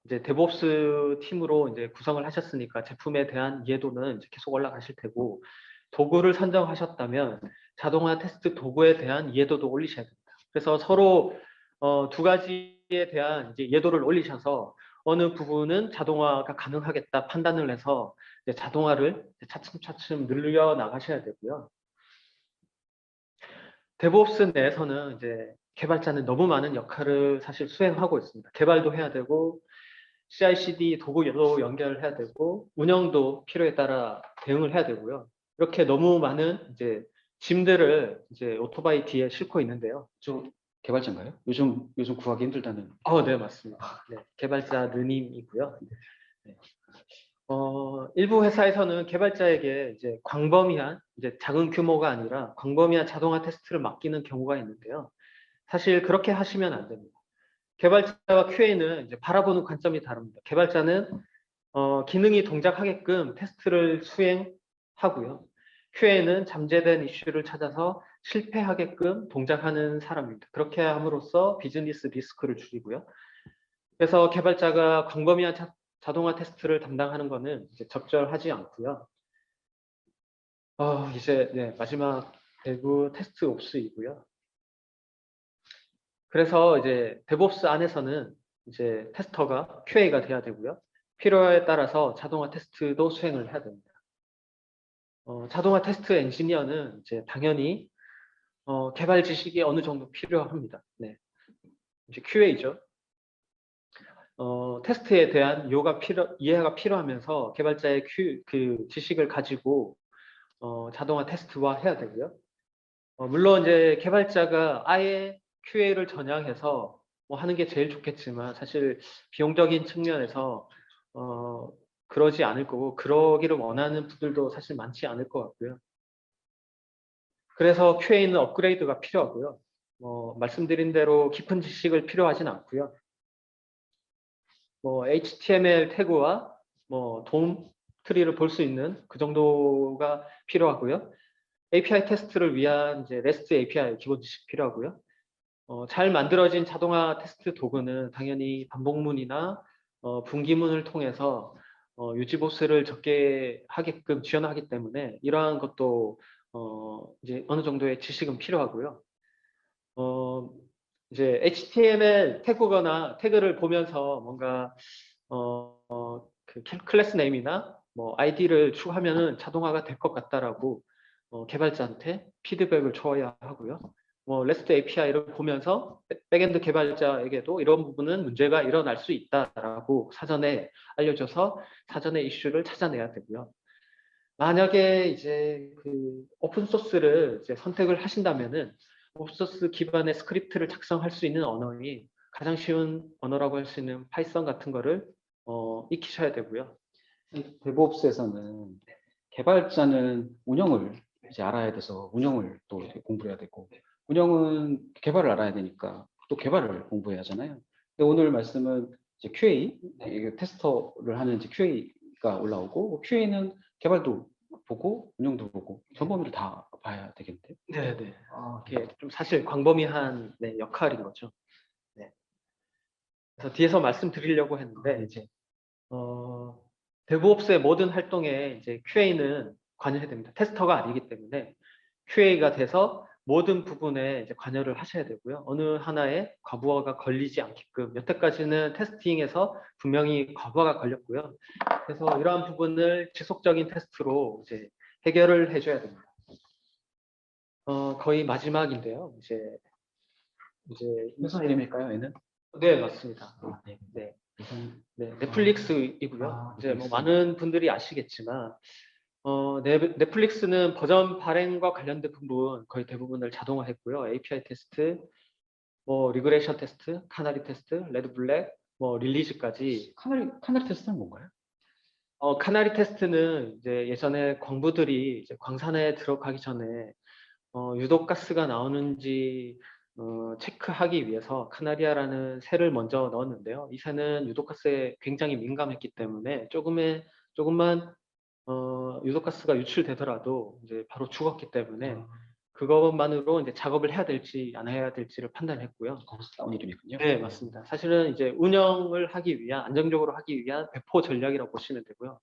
이제 데브옵스 팀으로 이제 구성을 하셨으니까 제품에 대한 이해도는 이제 계속 올라가실 테고 도구를 선정하셨다면 자동화 테스트 도구에 대한 이해도도 올리셔야 됩니다. 그래서 서로 두 가지에 대한 이제 이해도를 올리셔서 어느 부분은 자동화가 가능하겠다 판단을 해서 이제 자동화를 차츰차츰 늘려 나가셔야 되고요. 데브옵스 내에서는 이제 개발자는 너무 많은 역할을 사실 수행하고 있습니다. 개발도 해야 되고 CI/CD 도구도 연결해야 되고 운영도 필요에 따라 대응을 해야 되고요. 이렇게 너무 많은 이제 짐들을 이제 오토바이 뒤에 싣고 있는데요. 저 개발자인가요? 요즘 구하기 힘들다는. 네, 맞습니다. 네, 개발자 느님이고요. 네. 일부 회사에서는 개발자에게 이제 광범위한 이제 작은 규모가 아니라 광범위한 자동화 테스트를 맡기는 경우가 있는데요. 사실 그렇게 하시면 안 됩니다. 개발자와 QA는 이제 바라보는 관점이 다릅니다. 개발자는 기능이 동작하게끔 테스트를 수행하고요. QA는 잠재된 이슈를 찾아서 실패하게끔 동작하는 사람입니다. 그렇게 함으로써 비즈니스 리스크를 줄이고요. 그래서 개발자가 광범위한 자동화 테스트를 담당하는 것은 이제 적절하지 않고요. 이제 네, 마지막 대구 테스트 옵스이고요. 그래서 이제 데브옵스 안에서는 이제 테스터가 QA가 돼야 되고요. 필요에 따라서 자동화 테스트도 수행을 해야 됩니다. 자동화 테스트 엔지니어는 이제 당연히 개발 지식이 어느 정도 필요합니다. 네. 이제 QA죠. 테스트에 대한 이해가 필요하면서 개발자의 그 지식을 가지고 자동화 테스트화 해야 되고요. 물론 이제 개발자가 아예 QA를 전향해서 뭐 하는 게 제일 좋겠지만 사실 비용적인 측면에서 그러지 않을 거고 그러기를 원하는 분들도 사실 많지 않을 것 같고요. 그래서 QA는 업그레이드가 필요하고요. 말씀드린 대로 깊은 지식을 필요하진 않고요. HTML 태그와 돔 트리를 볼 수 있는 그 정도가 필요하고요. API 테스트를 위한 이제 REST API 기본 지식 필요하고요. 잘 만들어진 자동화 테스트 도구는 당연히 반복문이나 분기문을 통해서 유지 보수를 적게 하게끔 지원하기 때문에 이러한 것도 이제 어느 정도의 지식은 필요하고요. 이제 HTML 태그를 보면서 뭔가 그 클래스 네임이나 뭐 아이디를 추가하면은 자동화가 될 것 같다라고 개발자한테 피드백을 줘야 하고요. 뭐 REST API를 보면서 백엔드 개발자에게도 이런 부분은 문제가 일어날 수 있다라고 사전에 알려줘서 사전에 이슈를 찾아내야 되고요. 만약에 이제 그 오픈 소스를 이제 선택을 하신다면은 오픈 소스 기반의 스크립트를 작성할 수 있는 언어이 가장 쉬운 언어라고 할 수 있는 파이썬 같은 거를 익히셔야 되고요. 데브옵스에서는 개발자는 운영을 이제 알아야 돼서 운영을 또 이제 공부해야 되고, 운영은 개발을 알아야 되니까 또 개발을 공부해야 하잖아요. 근데 오늘 말씀은 이제 QA, 이게 테스터를 하는 이제 QA가 올라오고, QA는 개발도 보고 운영도 보고 전범위를 다 봐야 되겠는데. 네네. 이게 좀 사실 광범위한 역할인 거죠. 네. 그래서 뒤에서 말씀드리려고 했는데 이제 데브옵스의 모든 활동에 이제 QA는 관여해야 됩니다. 테스터가 아니기 때문에 QA가 돼서 모든 부분에 이제 관여를 하셔야 되고요. 어느 하나에 과부하가 걸리지 않게끔, 여태까지는 테스팅에서 분명히 과부하가 걸렸고요. 그래서 이러한 부분을 지속적인 테스트로 이제 해결을 해줘야 됩니다. 거의 마지막인데요. 이제 회사 이름일까요, 얘는? 네, 맞습니다. 네. 네. 네, 넷플릭스이고요. 이제 뭐 많은 분들이 아시겠지만 넷플릭스는 버전 발행과 관련된 부분 거의 대부분을 자동화했고요. API 테스트, 뭐 리그레이션 테스트, 카나리 테스트, 레드블랙, 뭐 릴리즈까지. 카나리 테스트는 뭔가요? 카나리 테스트는 이제 예전에 광부들이 이제 광산에 들어가기 전에 유독 가스가 나오는지 체크하기 위해서 카나리아라는 새를 먼저 넣었는데요. 이 새는 유독 가스에 굉장히 민감했기 때문에 조금만 유독 가스가 유출되더라도 이제 바로 죽었기 때문에 그것만으로 이제 작업을 해야 될지 안 해야 될지를 판단했고요. 거기서 나온 이름이군요. 네, 맞습니다. 사실은 이제 운영을 하기 위한, 안정적으로 하기 위한 배포 전략이라고 보시면 되고요.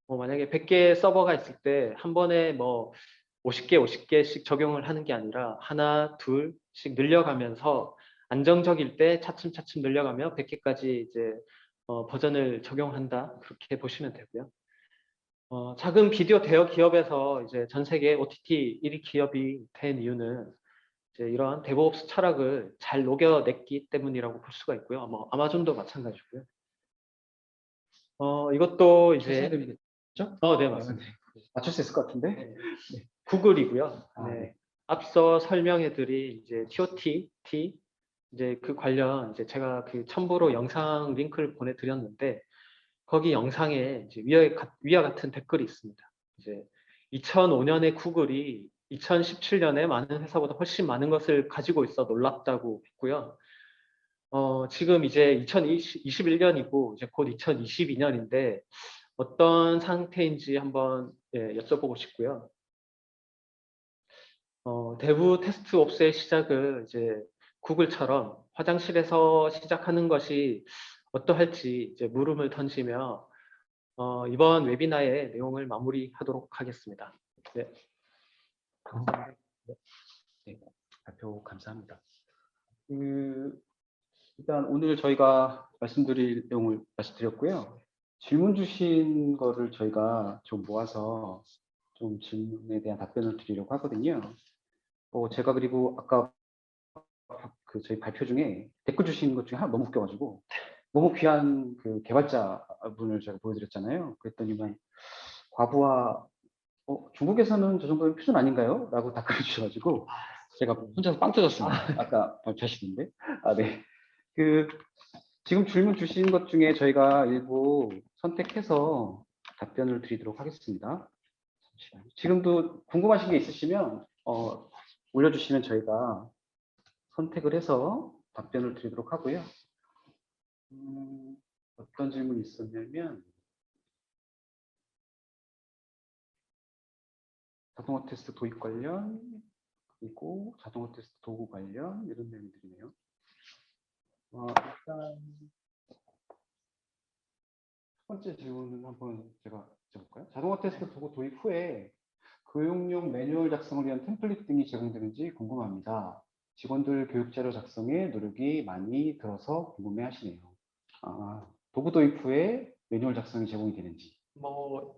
만약에 100개 서버가 있을 때 한 번에 뭐 50개씩 적용을 하는 게 아니라 하나, 둘씩 늘려가면서 안정적일 때 차츰 늘려가며 100개까지 이제 버전을 적용한다. 그렇게 보시면 되고요. 작은 비디오 대여 기업에서 이제 전 세계 OTT 1위 기업이 된 이유는 이제 이러한 데브옵스 철학을 잘 녹여냈기 때문이라고 볼 수가 있고요. 뭐 아마존도 마찬가지고요. 이것도 이제 이름이겠죠? 네, 맞습니다. 맞출 수 있을 것 같은데. 네. 구글이고요. 아, 네. 네. 앞서 설명해드린 이제 TOT, 이제 그 관련 이제 제가 그 첨부로 영상 링크를 보내드렸는데 거기 영상에 이제 위와 같은 댓글이 있습니다. 이제 2005년에 구글이 2017년에 많은 회사보다 훨씬 많은 것을 가지고 있어 놀랍다고 했고요. 지금 이제 2021년이고 이제 곧 2022년인데 어떤 상태인지 한번 여쭤보고 싶고요. 대부 테스트 옵스의 시작을 이제 구글처럼 화장실에서 시작하는 것이 어떠할지 이제 물음을 던지며 이번 웨비나의 내용을 마무리하도록 하겠습니다. 네. 네, 발표 감사합니다. 일단 오늘 저희가 말씀드릴 내용을 말씀드렸고요. 질문 주신 거를 저희가 좀 모아서 좀 질문에 대한 답변을 드리려고 하거든요. 제가 그리고 아까 그 저희 발표 중에 댓글 주신 것 중에 하나 너무 웃겨가지고 너무 귀한 그 개발자 분을 제가 보여드렸잖아요. 그랬더니만 과부하 중국에서는 저 정도면 표준 아닌가요? 라고 답글을 주셔가지고 제가 혼자서 빵 터졌습니다. 아까 발표하시는데. 네. 지금 질문 주신 것 중에 저희가 일부 선택해서 답변을 드리도록 하겠습니다. 잠시만요. 지금도 궁금하신 게 있으시면 올려주시면 저희가 선택을 해서 답변을 드리도록 하고요. 어떤 질문이 있었냐면 자동화 테스트 도입 관련, 그리고 자동화 테스트 도구 관련 이런 내용들이네요. 일단 첫 번째 질문은 한번 제가 여쭤볼까요? 자동화 테스트 도구 도입 후에 교육용 매뉴얼 작성을 위한 템플릿 등이 제공되는지 궁금합니다. 직원들 교육 자료 작성에 노력이 많이 들어서 궁금해하시네요. 도구 도입 후에 매뉴얼 작성이 제공이 되는지.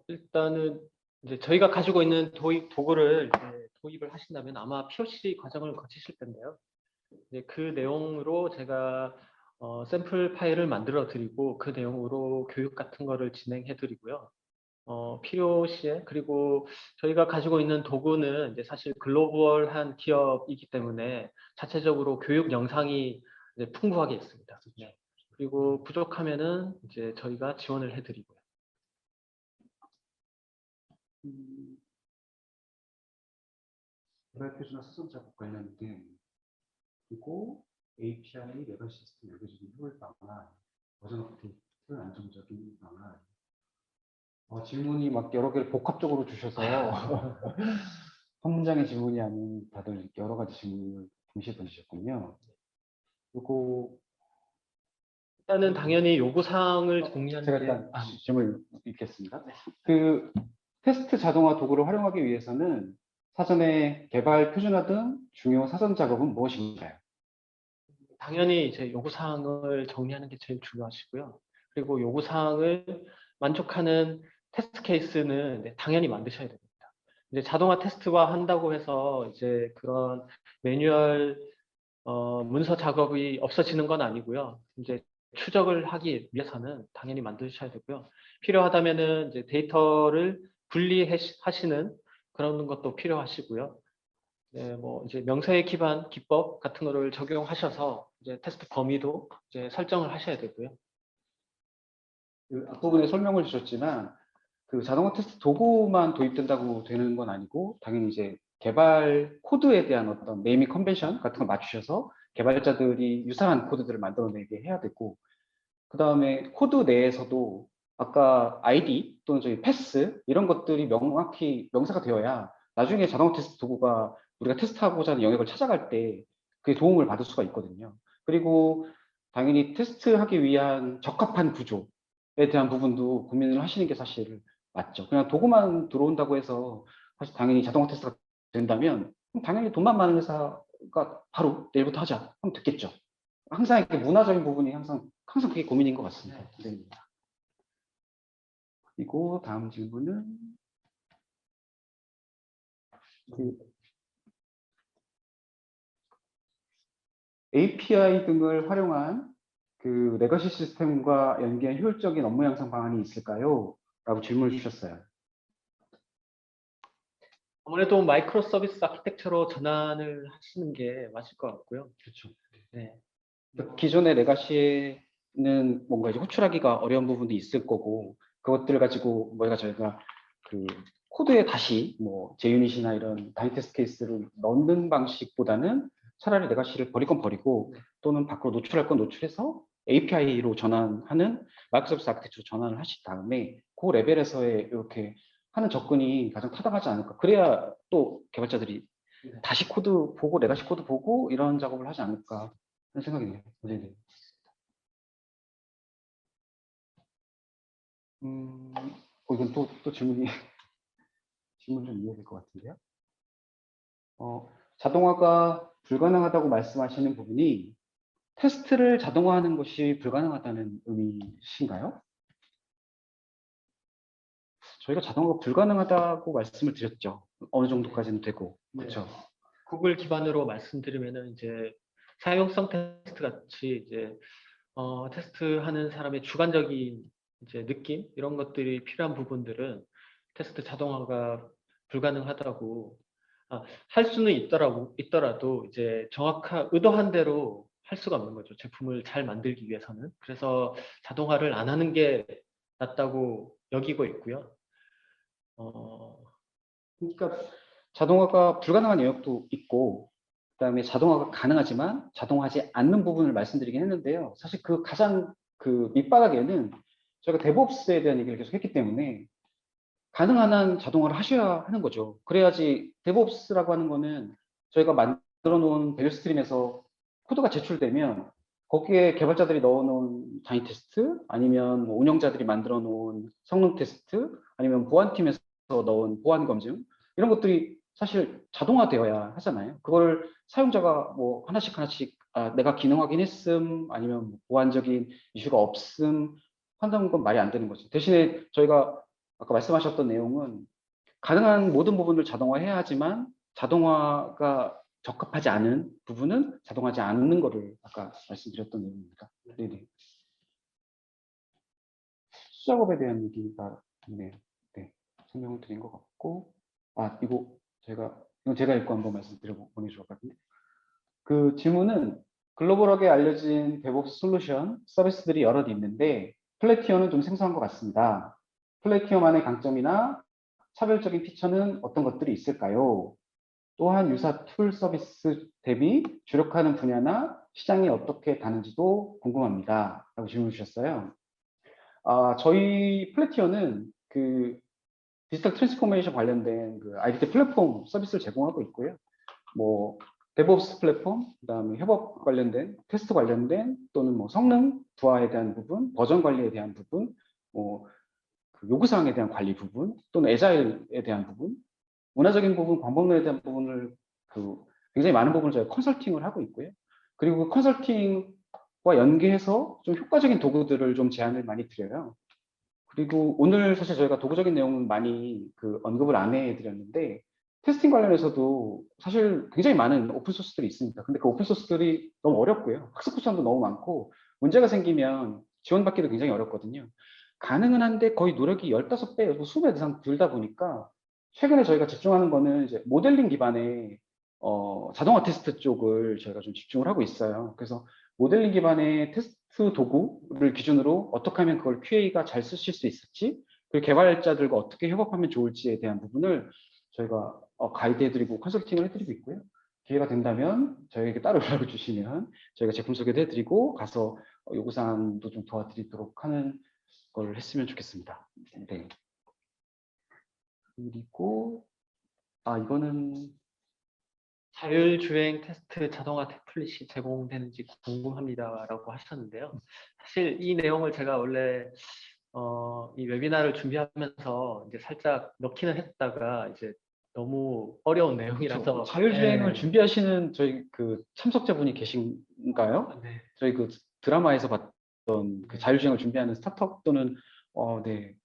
일단은 이제 저희가 가지고 있는 도구를 도입을 하신다면 아마 POC 과정을 거치실 텐데요. 이제 그 내용으로 제가 샘플 파일을 만들어 드리고 그 내용으로 교육 같은 거를 진행해 드리고요. 필요시에 그리고 저희가 가지고 있는 도구는 이제 사실 글로벌한 기업이기 때문에 자체적으로 교육 영상이 이제 풍부하게 있습니다. 네. 그리고 부족하면은 이제 저희가 지원을 해드리고요. 개발 표준화 수정 작업 관련된 그리고 API 레벨 시스템 여기저기 효율 방안, 버전 업데이트 안정적인 방안. 질문이 막 여러 개를 복합적으로 주셔서 한 문장의 질문이 아닌 다들 여러 가지 질문을 동시에 던지셨군요. 그리고 일단은 당연히 요구사항을 공유하는 제가 게 일단 질문을 읽겠습니다. 그 테스트 자동화 도구를 활용하기 위해서는 사전에 개발 표준화 등 중요 사전 작업은 무엇인가요? 당연히 이제 요구사항을 정리하는 게 제일 중요하시고요. 그리고 요구사항을 만족하는 테스트 케이스는 당연히 만드셔야 됩니다. 이제 자동화 테스트화 한다고 해서 이제 그런 매뉴얼 문서 작업이 없어지는 건 아니고요. 이제 추적을 하기 위해서는 당연히 만드셔야 되고요. 필요하다면은 이제 데이터를 분리하시는 그런 것도 필요하시고요. 네, 뭐 이제 명사에 기반 기법 같은 거를 적용하셔서 이제 테스트 범위도 이제 설정을 하셔야 되고요. 그 앞부분에 설명을 주셨지만 그 자동화 테스트 도구만 도입된다고 되는 건 아니고 당연히 이제 개발 코드에 대한 어떤 네이밍 컨벤션 같은 걸 맞추셔서 개발자들이 유사한 코드들을 만들어내게 해야 되고 그 다음에 코드 내에서도 아까 ID 또는 저희 패스 이런 것들이 명확히 명사가 되어야 나중에 자동화 테스트 도구가 우리가 테스트하고자 하는 영역을 찾아갈 때 그게 도움을 받을 수가 있거든요. 그리고 당연히 테스트하기 위한 적합한 구조에 대한 부분도 고민을 하시는 게 사실 맞죠. 그냥 도구만 들어온다고 해서 사실 당연히 자동화 테스트가 된다면 당연히 돈만 많은 회사가 바로 내일부터 하자 하면 됐겠죠. 항상 이렇게 문화적인 부분이 항상 그게 고민인 것 같습니다. 네. 그리고 다음 질문은 그 API 등을 활용한 그 레거시 시스템과 연계한 효율적인 업무 양성 방안이 있을까요? 라고 질문을 주셨어요. 아무래도 마이크로 서비스 아키텍처로 전환을 하시는 게 맞을 것 같고요. 그렇죠. 네. 기존의 레가시는 뭔가 이제 호출하기가 어려운 부분도 있을 거고 그것들을 가지고 저희가 그 코드에 다시 뭐 JUnit이나 이런 다이 테스트 케이스를 넣는 방식보다는 차라리 레가시를 버릴 건 버리고 또는 밖으로 노출할 건 노출해서 API로 전환하는 마이크로소프트 아키텍처로 전환을 하신 다음에 그 레벨에서의 이렇게 하는 접근이 가장 타당하지 않을까. 그래야 또 개발자들이 다시 코드 보고 레가시 코드 보고 이런 작업을 하지 않을까 하는 생각이네요. 네. 이건 또 질문 좀 이해될 것 같은데요. 자동화가 불가능하다고 말씀하시는 부분이 테스트를 자동화하는 것이 불가능하다는 의미신가요? 저희가 자동화가 불가능하다고 말씀을 드렸죠. 어느 정도까지는 되고. 그렇죠. 네. 구글 기반으로 말씀드리면은 이제 사용성 테스트 같이 이제 테스트하는 사람의 주관적인 이제 느낌 이런 것들이 필요한 부분들은 테스트 자동화가 불가능하다고 할 수는 있더라도 이제 정확한 의도한 대로 할 수가 없는 거죠. 제품을 잘 만들기 위해서는. 그래서 자동화를 안 하는 게 낫다고 여기고 있고요. 그러니까 자동화가 불가능한 영역도 있고 그다음에 자동화가 가능하지만 자동화하지 않는 부분을 말씀드리긴 했는데요. 사실 그 가장 그 밑바닥에는 저희가 데브옵스에 대한 얘기를 계속 했기 때문에 가능한 한 자동화를 하셔야 하는 거죠. 그래야지 데브옵스라고 하는 거는 저희가 만들어 놓은 밸류 스트림에서 코드가 제출되면 거기에 개발자들이 넣어 놓은 장애 테스트 아니면 뭐 운영자들이 만들어 놓은 성능 테스트 아니면 보안팀에서 넣은 보안 검증 이런 것들이 사실 자동화되어야 하잖아요. 그걸 사용자가 뭐 하나씩 내가 기능 확인했음 아니면 뭐 보안적인 이슈가 없음 한다는 건 말이 안 되는 거죠. 대신에 저희가 아까 말씀하셨던 내용은 가능한 모든 부분을 자동화해야 하지만 자동화가 적합하지 않은 부분은 자동화하지 않는 거를 아까 말씀드렸던 내용입니다. 네네. 수작업에 대한 얘기가 있네요. 네, 설명을 드린 것 같고, 이건 제가 읽고 한번 말씀드리고 보내주셨거든요. 그 질문은 글로벌하게 알려진 DevOps 솔루션 서비스들이 여럿 있는데 플래티엄은 좀 생소한 것 같습니다. 플래티엄만의 강점이나 차별적인 피처는 어떤 것들이 있을까요? 또한 유사 툴 서비스 대비 주력하는 분야나 시장이 어떻게 다른지도 궁금합니다. 라고 질문 주셨어요. 저희 플래티어는 그 디지털 트랜스포메이션 관련된 그 아이디티 플랫폼 서비스를 제공하고 있고요. 뭐 데브옵스 플랫폼, 그다음에 협업 관련된, 테스트 관련된 또는 뭐 성능 부하에 대한 부분, 버전 관리에 대한 부분, 그 요구사항에 대한 관리 부분, 또는 애자일에 대한 부분, 문화적인 부분, 광범위에 대한 부분을 굉장히 많은 부분을 저희가 컨설팅을 하고 있고요. 그리고 그 컨설팅과 연계해서 좀 효과적인 도구들을 좀 제안을 많이 드려요. 그리고 오늘 사실 저희가 도구적인 내용은 많이 언급을 안 해드렸는데 테스팅 관련해서도 사실 굉장히 많은 오픈소스들이 있습니다. 근데 그 오픈소스들이 너무 어렵고요. 학습 구성도 너무 많고 문제가 생기면 지원받기도 굉장히 어렵거든요. 가능은 한데 거의 노력이 15배, 20배 이상 들다 보니까 최근에 저희가 집중하는 거는 이제 모델링 기반의 자동화 테스트 쪽을 저희가 좀 집중을 하고 있어요. 그래서 모델링 기반의 테스트 도구를 기준으로 어떻게 하면 그걸 QA가 잘 쓰실 수 있을지, 그리고 개발자들과 어떻게 협업하면 좋을지에 대한 부분을 저희가 가이드해드리고 컨설팅을 해드리고 있고요. 기회가 된다면 저희에게 따로 연락을 주시면 저희가 제품 소개도 해드리고 가서 요구사항도 좀 도와드리도록 하는 걸 했으면 좋겠습니다. 네. 그리고 이거는 자율주행 테스트 자동화 템플릿이 제공되는지 궁금합니다라고 하셨는데요. 사실 이 내용을 제가 원래 이 웨비나를 준비하면서 이제 살짝 넣기는 했다가 이제 너무 어려운 내용이라서 자율주행을 준비하시는 저희 그 참석자분이 계신가요? 네. 저희 그 드라마에서 봤던 그 자율주행을 준비하는 스타트업 또는 네.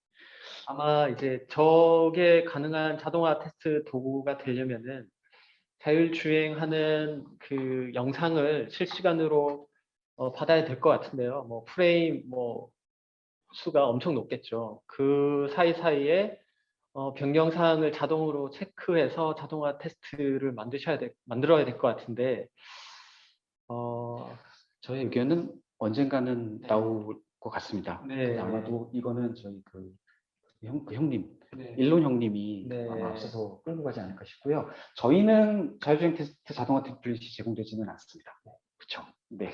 아마 이제 저게 가능한 자동화 테스트 도구가 되려면은 자율주행하는 그 영상을 실시간으로 받아야 될 것 같은데요. 뭐 프레임 수가 엄청 높겠죠. 그 사이사이에 변경 사항을 자동으로 체크해서 자동화 테스트를 만들어야 될 것 같은데 저의 의견은 언젠가는 네. 나올 것 같습니다. 네. 근데 아마도 이거는 저희 그 형님, 네. 일론 형님이 네. 아마 앞서서 끌고 가지 않을까 싶고요. 저희는 자율주행 테스트 자동화 템플릿이 제공되지는 않습니다. 그렇죠. 네.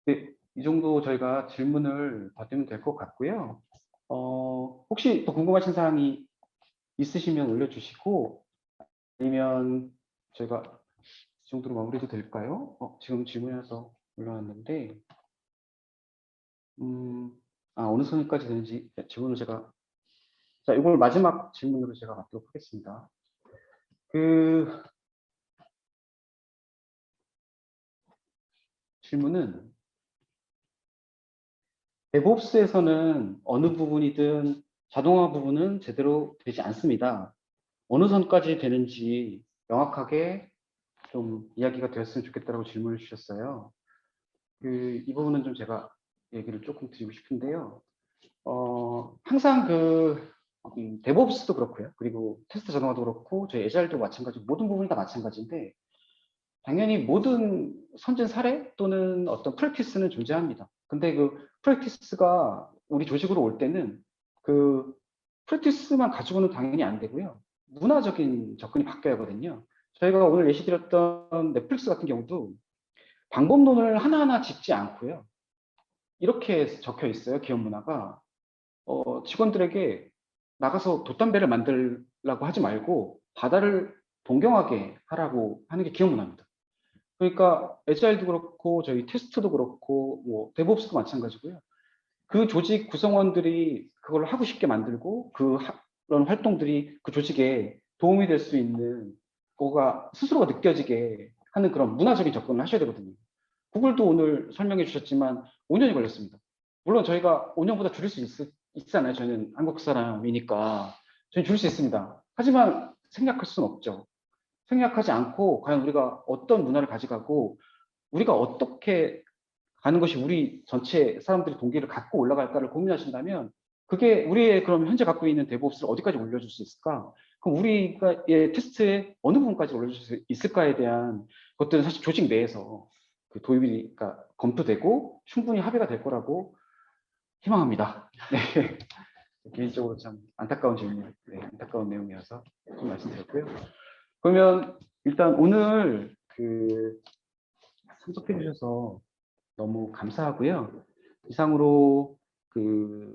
네, 이 정도 저희가 질문을 받으면 될 것 같고요. 혹시 또 궁금하신 사항이 있으시면 올려주시고 아니면 저희가 이 정도로 마무리도 될까요? 지금 질문에서 올라왔는데 어느 선까지 되는지 질문을 자, 이걸 마지막 질문으로 제가 받도록 하겠습니다. 질문은 DevOps에서는 어느 부분이든 자동화 부분은 제대로 되지 않습니다. 어느 선까지 되는지 명확하게 좀 이야기가 되었으면 좋겠다고 질문을 주셨어요. 이 부분은 좀 제가 얘기를 조금 드리고 싶은데요. 항상 DevOps도 그렇고요. 그리고 테스트 자동화도 그렇고 저희 애자일도 마찬가지고 모든 부분이 다 마찬가지인데 당연히 모든 선진 사례 또는 어떤 프랙티스는 존재합니다. 근데 그 프랙티스가 우리 조직으로 올 때는 그 프랙티스만 가지고는 당연히 안 되고요. 문화적인 접근이 바뀌어야 하거든요. 저희가 오늘 예시드렸던 넷플릭스 같은 경우도 방법론을 하나하나 짚지 않고요. 이렇게 적혀 있어요. 기업 문화가. 직원들에게 나가서 돛담배를 만들라고 하지 말고 바다를 동경하게 하라고 하는 게 기업 문화입니다. 그러니까 애자일도 그렇고 저희 테스트도 그렇고 뭐 데브옵스도 마찬가지고요. 그 조직 구성원들이 그걸 하고 싶게 만들고 그런 활동들이 그 조직에 도움이 될 수 있는 거가 스스로가 느껴지게 하는 그런 문화적인 접근을 하셔야 되거든요. 구글도 오늘 설명해 주셨지만 5년이 걸렸습니다. 물론 저희가 5년보다 줄일 수 있잖아요. 저는 한국 사람이니까 저는 줄일 수 있습니다. 하지만 생략할 수는 없죠. 생략하지 않고 과연 우리가 어떤 문화를 가져가고 우리가 어떻게 가는 것이 우리 전체 사람들의 동기를 갖고 올라갈까를 고민하신다면 그게 우리의 그럼 현재 갖고 있는 데브옵스를 어디까지 올려줄 수 있을까? 그럼 우리가 테스트에 어느 부분까지 올려줄 수 있을까에 대한 것들은 사실 조직 내에서 그 도입이 그러니까 검토되고 충분히 합의가 될 거라고 희망합니다. 네. 개인적으로 참 안타까운 질문, 네, 안타까운 내용이어서 좀 말씀드렸고요. 그러면 일단 오늘 그 참석해 주셔서 너무 감사하고요. 이상으로 그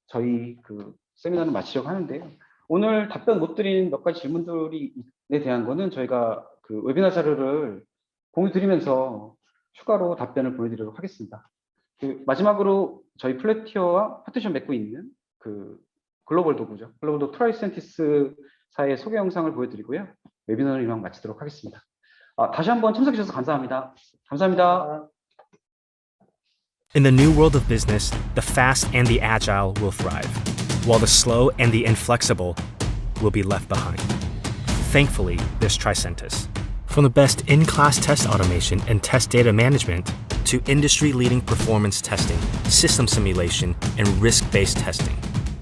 저희 그 세미나를 마치려고 하는데요. 오늘 답변 못 드린 몇 가지 질문들에 대한 거는 저희가 그 웨비나 자료를 공유 드리면서 추가로 답변을 보내드리도록 하겠습니다. 그 마지막으로 저희 플래티어와 파트너십 맺고 있는 그 글로벌 도구죠. 글로벌 도구 트라이센티스사의 소개 영상을 보여드리고요. 웨비나를 이만 마치도록 하겠습니다. 다시 한번 참석해 주셔서 감사합니다. 감사합니다. In the new world of business, the fast and the agile will thrive, while the slow and the inflexible will be left behind. Thankfully, there's Tricentis. From the best in-class test automation and test data management to industry-leading performance testing, system simulation, and risk-based testing.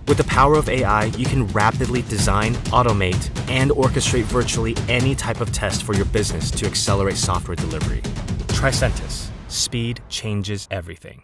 With the power of AI, you can rapidly design, automate, and orchestrate virtually any type of test for your business to accelerate software delivery. Tricentis. Speed changes everything.